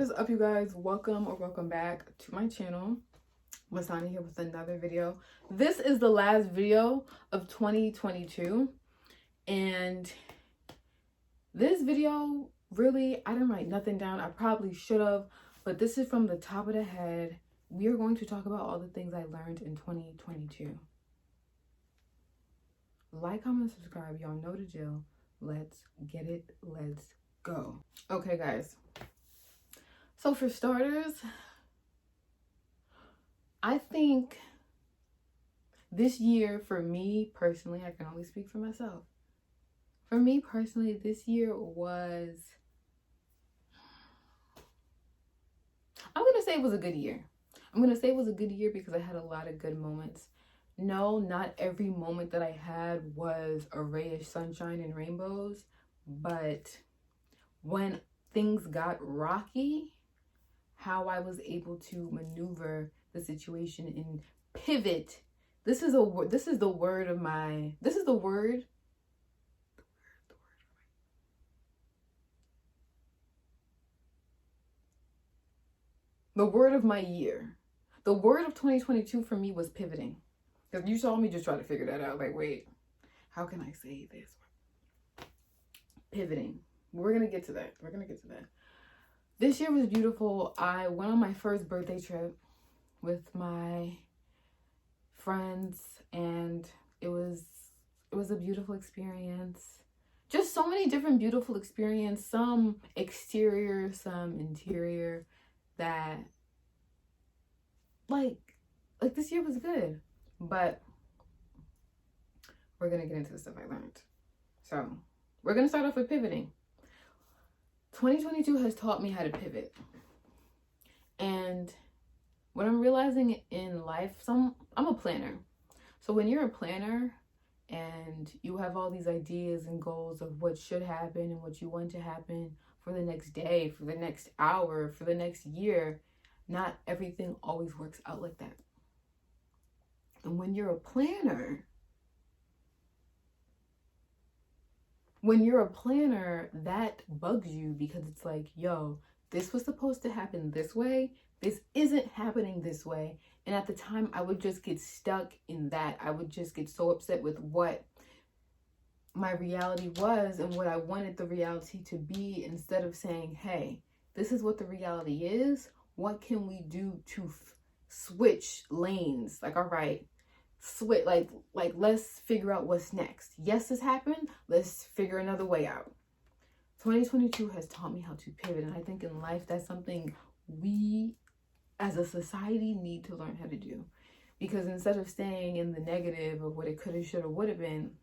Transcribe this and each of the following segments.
is up, you guys? Welcome or welcome back to my channel. Masani here with another video. This is the last video of 2022, and this video, really, I didn't write nothing down. I probably should have, but this is from the top of the head. We are going to talk about all the things I learned in 2022. Like, comment, subscribe. Y'all know the drill. Let's get it. Let's go. Okay, guys. So for starters, I think this year for me personally, I can only speak for myself. For me personally, this year was, I'm going to say it was a good year. I'm going to say it was a good year because I had a lot of good moments. No, not every moment that I had was a ray of sunshine and rainbows, but when things got rocky, how I was able to maneuver the situation and pivot. This is the word of my year. The word of 2022 for me was pivoting. Because you saw me just try to figure that out. Like, wait, how can I say this? Pivoting. We're going to get to that. This year was beautiful. I went on my first birthday trip with my friends, and it was a beautiful experience. Just so many different beautiful experiences, some exterior, some interior, that like this year was good. But we're going to get into the stuff I learned. So, we're going to start off with pivoting. 2022 has taught me how to pivot. And what I'm realizing in life, I'm a planner. So when you're a planner and you have all these ideas and goals of what should happen and what you want to happen for the next day, for the next hour, for the next year, not everything always works out like that. And when you're a planner, that bugs you because it's like, yo, this was supposed to happen this way. This isn't happening this way. And at the time, I would just get stuck in that. I would just get so upset with what my reality was and what I wanted the reality to be, instead of saying, hey, this is what the reality is. What can we do to switch lanes? Like, all right, switch, like let's figure out what's next. Yes, this happened, let's figure another way out. 2022 has taught me how to pivot, and I think in life that's something we as a society need to learn how to do, because instead of staying in the negative of what it could have, should have, would have been,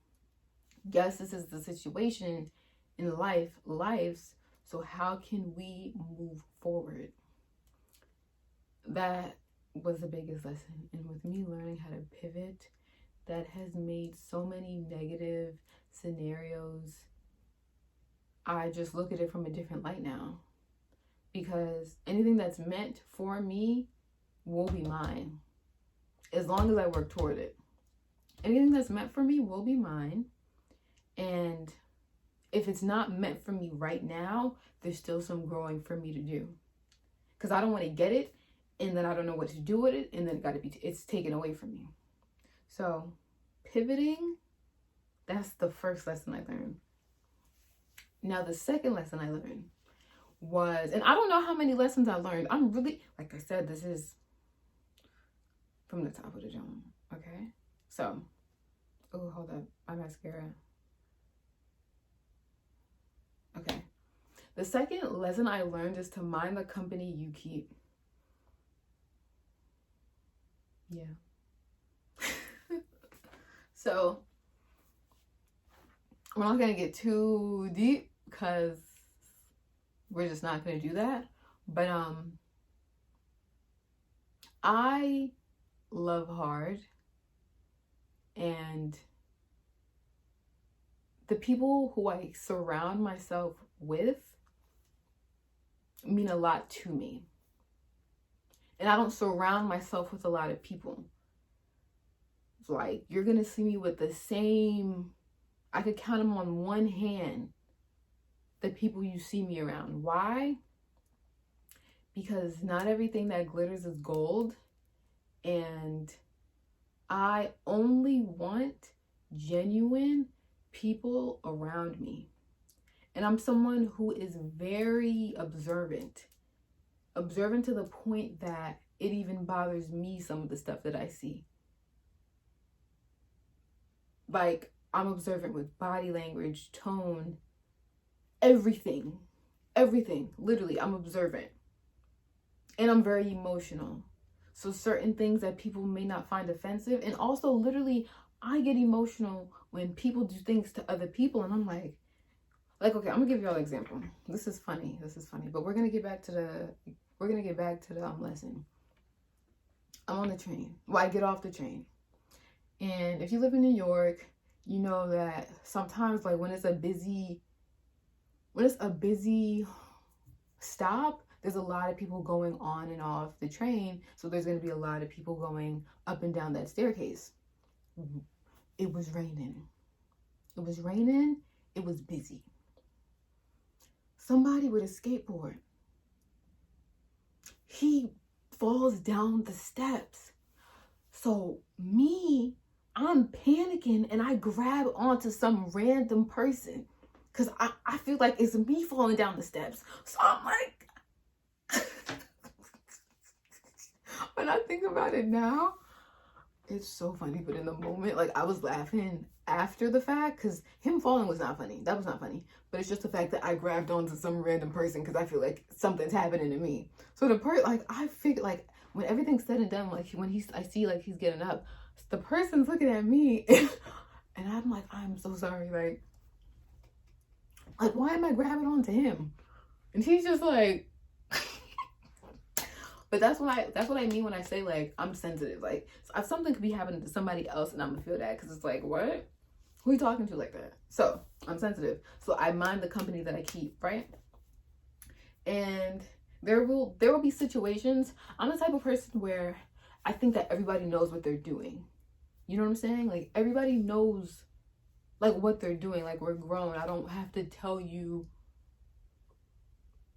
yes, this is the situation in lives, so how can we move forward? That was the biggest lesson. And with me learning how to pivot, that has made so many negative scenarios, I just look at it from a different light now, because anything that's meant for me will be mine as long as I work toward it. Anything that's meant for me will be mine, and if it's not meant for me right now, there's still some growing for me to do, because I don't want to get it and then I don't know what to do with it, and then it's taken away from me. So pivoting, that's the first lesson I learned. Now the second lesson I learned was, and I don't know how many lessons I learned. I'm really, like I said, this is from the top of the dome. Okay, so, oh, hold up, my mascara. Okay, the second lesson I learned is to mind the company you keep. Yeah. So we're not going to get too deep because we're just not going to do that. But I love hard, and the people who I surround myself with mean a lot to me. And I don't surround myself with a lot of people. Like, you're going to see me with the same, I could count them on one hand, the people you see me around. Why? because not everything that glitters is gold. And I only want genuine people around me. And I'm someone who is very observant to the point that it even bothers me, some of the stuff that I see. Like, I'm observant with body language, tone, everything. Literally, I'm observant. And I'm very emotional. So certain things that people may not find offensive. And also, literally, I get emotional when people do things to other people. And I'm like, okay, I'm gonna give y'all an example. This is funny, but we're gonna get back to the lesson. I'm on the train. Well, I get off the train. And if you live in New York, you know that sometimes, like, when it's a busy stop, there's a lot of people going on and off the train. So there's going to be a lot of people going up and down that staircase. It was raining. It was busy. Somebody with a skateboard, he falls down the steps. So I'm panicking and I grab onto some random person because I feel like it's me falling down the steps. So I'm like, when I think about it now, it's so funny. But in the moment, like, I was laughing after the fact because him falling was not funny. That was not funny. But it's just the fact that I grabbed onto some random person because I feel like something's happening to me. So the part, like, I figured, like, when everything's said and done, like, when I see, like, he's getting up, the person's looking at me and I'm like, I'm so sorry. Like, why am I grabbing onto him? And he's just like, but that's what I mean when I say, like, I'm sensitive. Like, something could be happening to somebody else and I'm gonna feel that because it's like, what? Who are you talking to like that? So I'm sensitive. So I mind the company that I keep, right? And there will be situations. I'm the type of person where I think that everybody knows what they're doing. You know what I'm saying? Like, everybody knows, like, what they're doing. Like, we're grown. I don't have to tell you.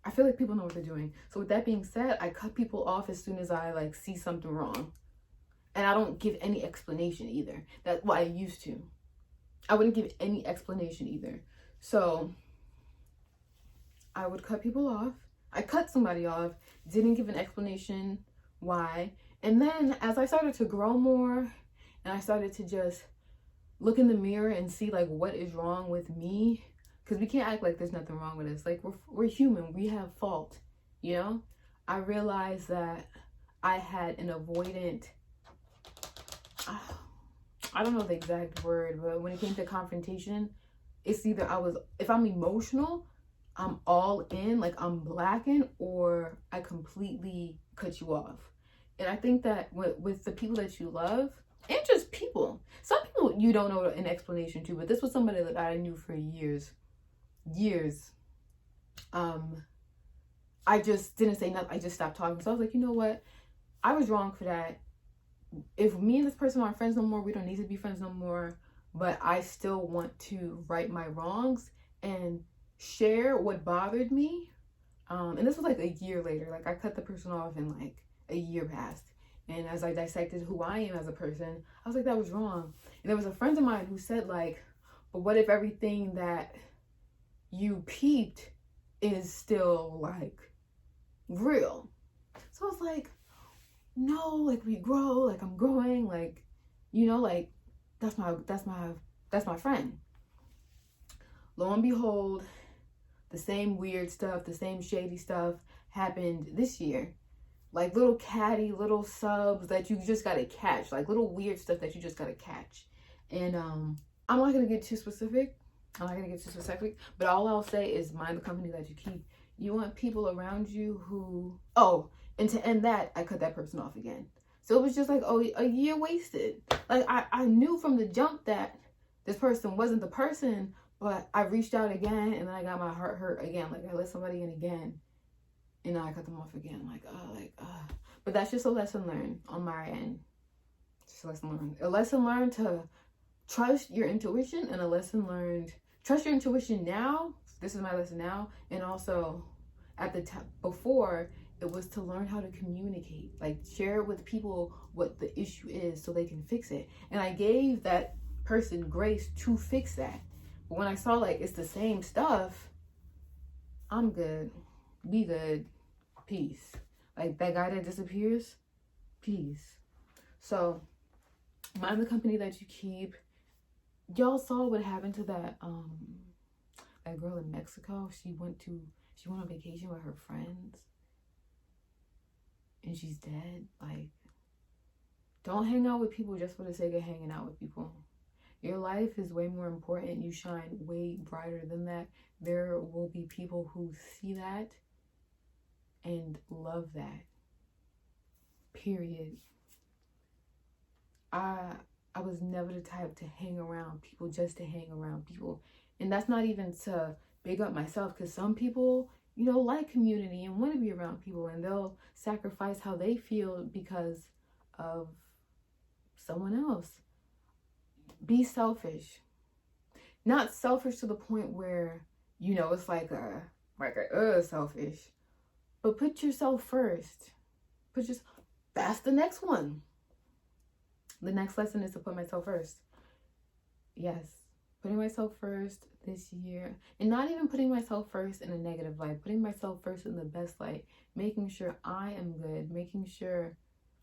I feel like people know what they're doing. So with that being said, I cut people off as soon as I, like, see something wrong. And I don't give any explanation either. That's what I used to. I wouldn't give any explanation either. So I would cut people off. I cut somebody off, didn't give an explanation why. And then as I started to grow more and I started to just look in the mirror and see, like, what is wrong with me, because we can't act like there's nothing wrong with us. Like, we're human. We have fault, you know? I realized that I had an avoidant, I don't know the exact word, but when it came to confrontation, it's either if I'm emotional, I'm all in, like, I'm blacking, or I completely cut you off. And I think that with the people that you love, and just people, some people you don't know an explanation to, but this was somebody that I knew for years. I just didn't say nothing. I just stopped talking. So I was like, you know what? I was wrong for that. If me and this person aren't friends no more, we don't need to be friends no more. But I still want to right my wrongs and share what bothered me. And this was like a year later. Like, I cut the person off and, like, a year passed. And as I dissected who I am as a person, I was like, that was wrong. And there was a friend of mine who said, like, but what if everything that you peeped is still, like, real? So I was like, no, like, we grow, like, I'm growing, like, you know, like, that's my friend. Lo and behold, the same weird stuff, the same shady stuff happened this year. Like, little catty, little subs that you just gotta catch, like, little weird stuff that you just gotta catch. And I'm not gonna get too specific. But all I'll say is mind the company that you keep. You want people around you who, and to end that, I cut that person off again. So it was just like, a year wasted. Like, I knew from the jump that this person wasn't the person, but I reached out again, and then I got my heart hurt again. Like, I let somebody in again, and now I cut them off again. But that's just a lesson learned on my end. Just a lesson learned. A lesson learned to trust your intuition, and a lesson learned, trust your intuition now. This is my lesson now. And also at the time before, It was to learn how to communicate, like share with people what the issue is so they can fix it. And I gave that person grace to fix that. But when I saw like it's the same stuff, I'm good. Be good. Peace. Like that guy that disappears, peace. So mind the company that you keep. Y'all saw what happened to that girl in Mexico. She went on vacation with her friends and she's dead. Like, don't hang out with people just for the sake of hanging out with people. Your life is way more important. You shine way brighter than that. There will be people who see that and love that. Period. I was never the type to hang around people just to hang around people. And that's not even to big up myself, because some people, you know, like community and want to be around people, and they'll sacrifice how they feel because of someone else. Be selfish. Not selfish to the point where, you know, it's like selfish. But put yourself first. That's the next one. The next lesson is to put myself first. Yes, putting myself first this year. And not even putting myself first in a negative light. Putting myself first in the best light. Making sure I am good. Making sure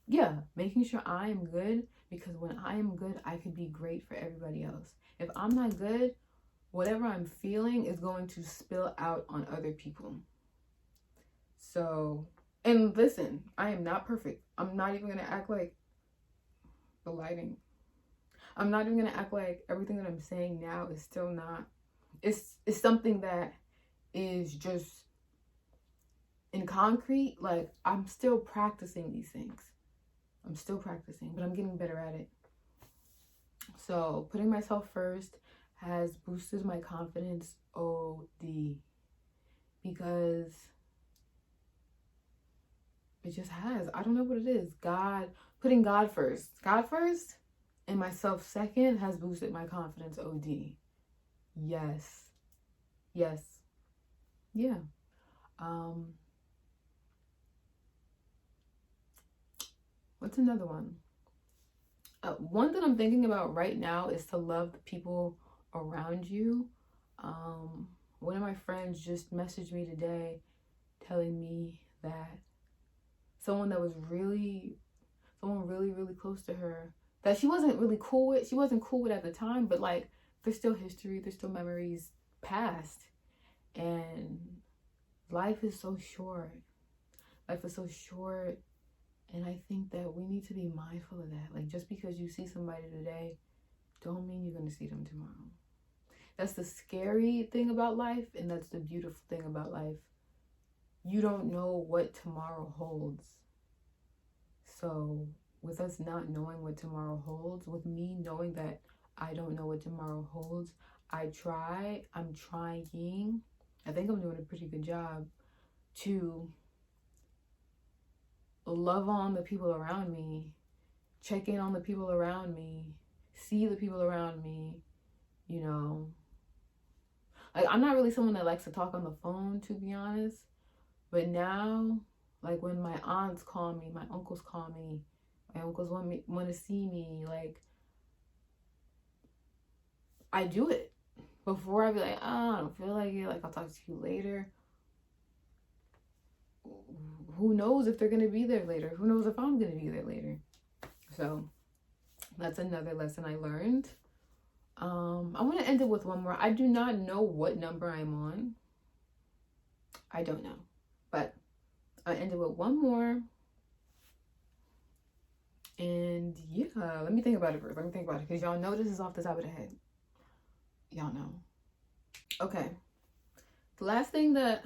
I am good. Because when I am good, I can be great for everybody else. If I'm not good, whatever I'm feeling is going to spill out on other people. So, and listen, I am not perfect. I'm not even going to act like the lighting. I'm not even going to act like everything that I'm saying now is still not. It's something that is just in concrete. Like, I'm still practicing these things. I'm still practicing, but I'm getting better at it. So putting myself first has boosted my confidence OD, because it just has. I don't know what it is. Putting God first and myself second has boosted my confidence OD. Yes. Yeah. What's another one? One that I'm thinking about right now is to love the people around you. One of my friends just messaged me today telling me that someone really, really close to her, that she wasn't cool with at the time, but like there's still history, there's still memories past. And life is so short. And I think that we need to be mindful of that. Like, just because you see somebody today, don't mean you're going to see them tomorrow. That's the scary thing about life, and that's the beautiful thing about life. You don't know what tomorrow holds. So, with us not knowing what tomorrow holds, with me knowing that I don't know what tomorrow holds, I'm trying, I think I'm doing a pretty good job to love on the people around me, check in on the people around me, see the people around me, you know. Like, I'm not really someone that likes to talk on the phone, to be honest. But now, like, when my aunts call me, my uncles call me, my uncles want to see me, like, I do it. Before I'd be like, oh, I don't feel like it, like, I'll talk to you later. Who knows if they're going to be there later? Who knows if I'm going to be there later? So that's another lesson I learned. I want to end it with one more. I do not know what number I'm on. I don't know. But I'll end it with one more. And yeah, let me think about it first. Because y'all know this is off the top of the head. Y'all know. Okay. The last thing that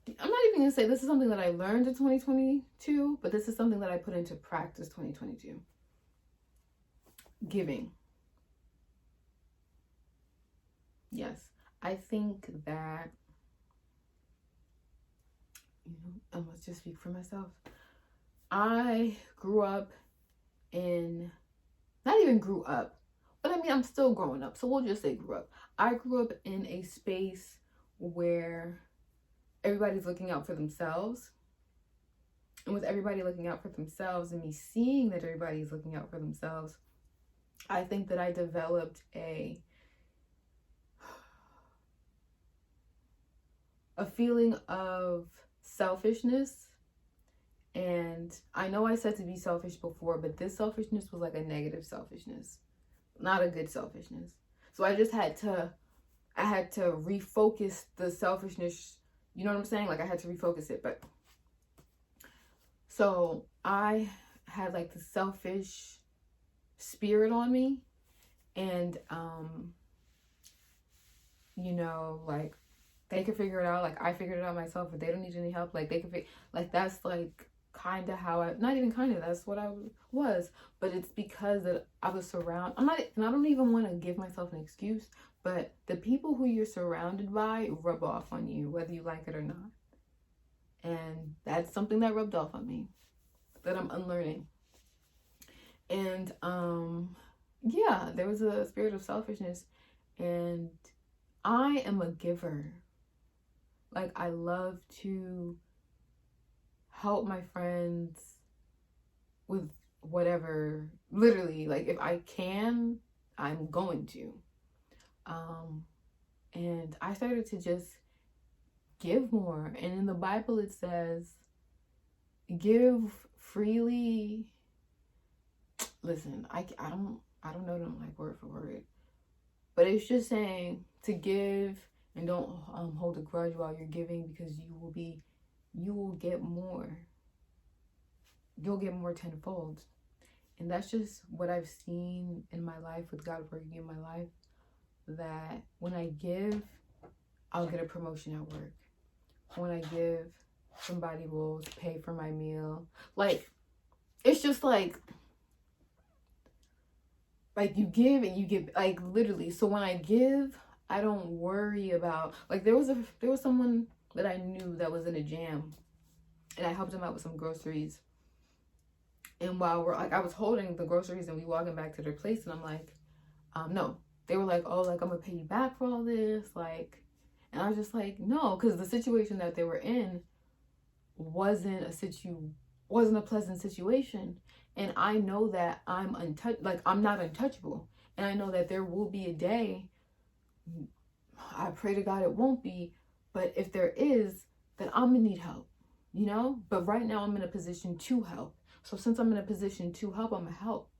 I'm not even going to say this is something that I learned in 2022, but this is something that I put into practice 2022. Giving. Yes. I think that, and let's just speak for myself. I grew up not even grew up, but I mean, I'm still growing up. So we'll just say grew up. I grew up in a space where everybody's looking out for themselves. And with everybody looking out for themselves and me seeing that everybody's looking out for themselves, I think that I developed a feeling of selfishness. And I know I said to be selfish before, but this selfishness was like a negative selfishness, not a good selfishness. So I had to refocus the selfishness. You know what I'm saying? Like I had to refocus it. But so I had like the selfish spirit on me, and you know, like they could figure it out. Like I figured it out myself. If they don't need any help, like they could like that's like kind of how not even kind of, that's what I was. But it's because that I was surrounded. And I don't even want to give myself an excuse, but the people who you're surrounded by rub off on you, whether you like it or not. And that's something that rubbed off on me, that I'm unlearning. And yeah, there was a spirit of selfishness, and I am a giver. Like I love to help my friends with whatever, literally, like if I can, I'm going to. And I started to just give more. And in the Bible it says, give freely. Listen, I don't know them like word for word, but it's just saying to give, and don't hold a grudge while you're giving, because you will get more. You'll get more tenfold. And that's just what I've seen in my life, with God working in my life, that when I give, I'll get a promotion at work. When I give, somebody will pay for my meal. Like, it's just like you give and you get, like, literally. So when I give, I don't worry about, like, there was someone that I knew that was in a jam, and I helped him out with some groceries. And while I was holding the groceries and we walking back to their place, and I'm like, no. They were like, oh, like, I'm gonna pay you back for all this, like, and I was just like, no, because the situation that they were in wasn't a pleasant situation. And I know that I'm not untouchable. And I know that there will be a day, I pray to God it won't be, but if there is, then I'm gonna need help, you know? But right now I'm in a position to help. So since I'm in a position to help, I'm gonna help.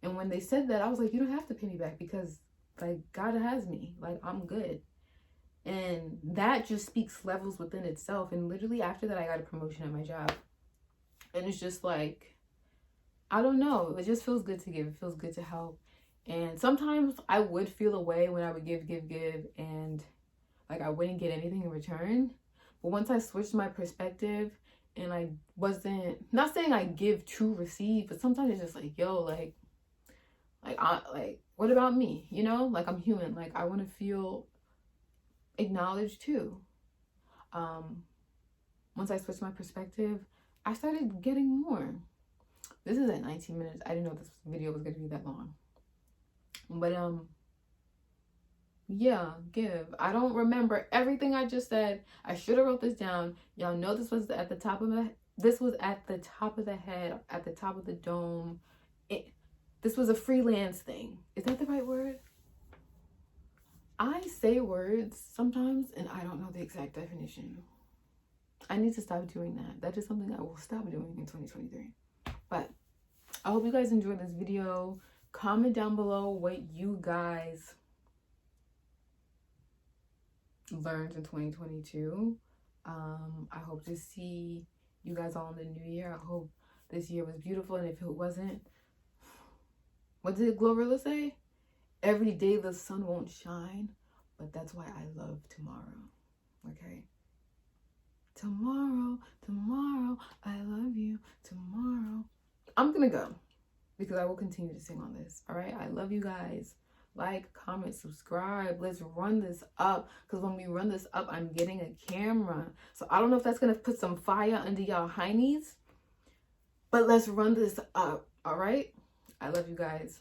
And when they said that, I was like, you don't have to pay me back, because like God has me, like I'm good. And that just speaks levels within itself. And literally after that, I got a promotion at my job. And it's just like, I don't know, it just feels good to give. It feels good to help. And sometimes I would feel away when I would give, and like I wouldn't get anything in return. But once I switched my perspective, and I wasn't, not saying I give to receive, but sometimes it's just like, yo, like what about me? You know, like I'm human. Like I want to feel acknowledged too. Once I switched my perspective, I started getting more. This is at 19 minutes. I didn't know this video was going to be that long. But yeah, give. I don't remember everything I just said. I should have wrote this down. Y'all know this was at the top of the head, at the top of the dome. This was a freelance thing. Is that the right word? I say words sometimes and I don't know the exact definition. I need to stop doing that. That is something I will stop doing in 2023. But I hope you guys enjoyed this video. Comment down below what you guys learned in 2022. I hope to see you guys all in the new year. I hope this year was beautiful, and if it wasn't, what did Glorilla say? Every day the sun won't shine, but that's why I love tomorrow. Okay? Tomorrow, I love you. Tomorrow. I'm gonna go, because I will continue to sing on this. All right? I love you guys. Like, comment, subscribe. Let's run this up, because when we run this up, I'm getting a camera. So I don't know if that's gonna put some fire under y'all heinies, but let's run this up. All right? I love you guys.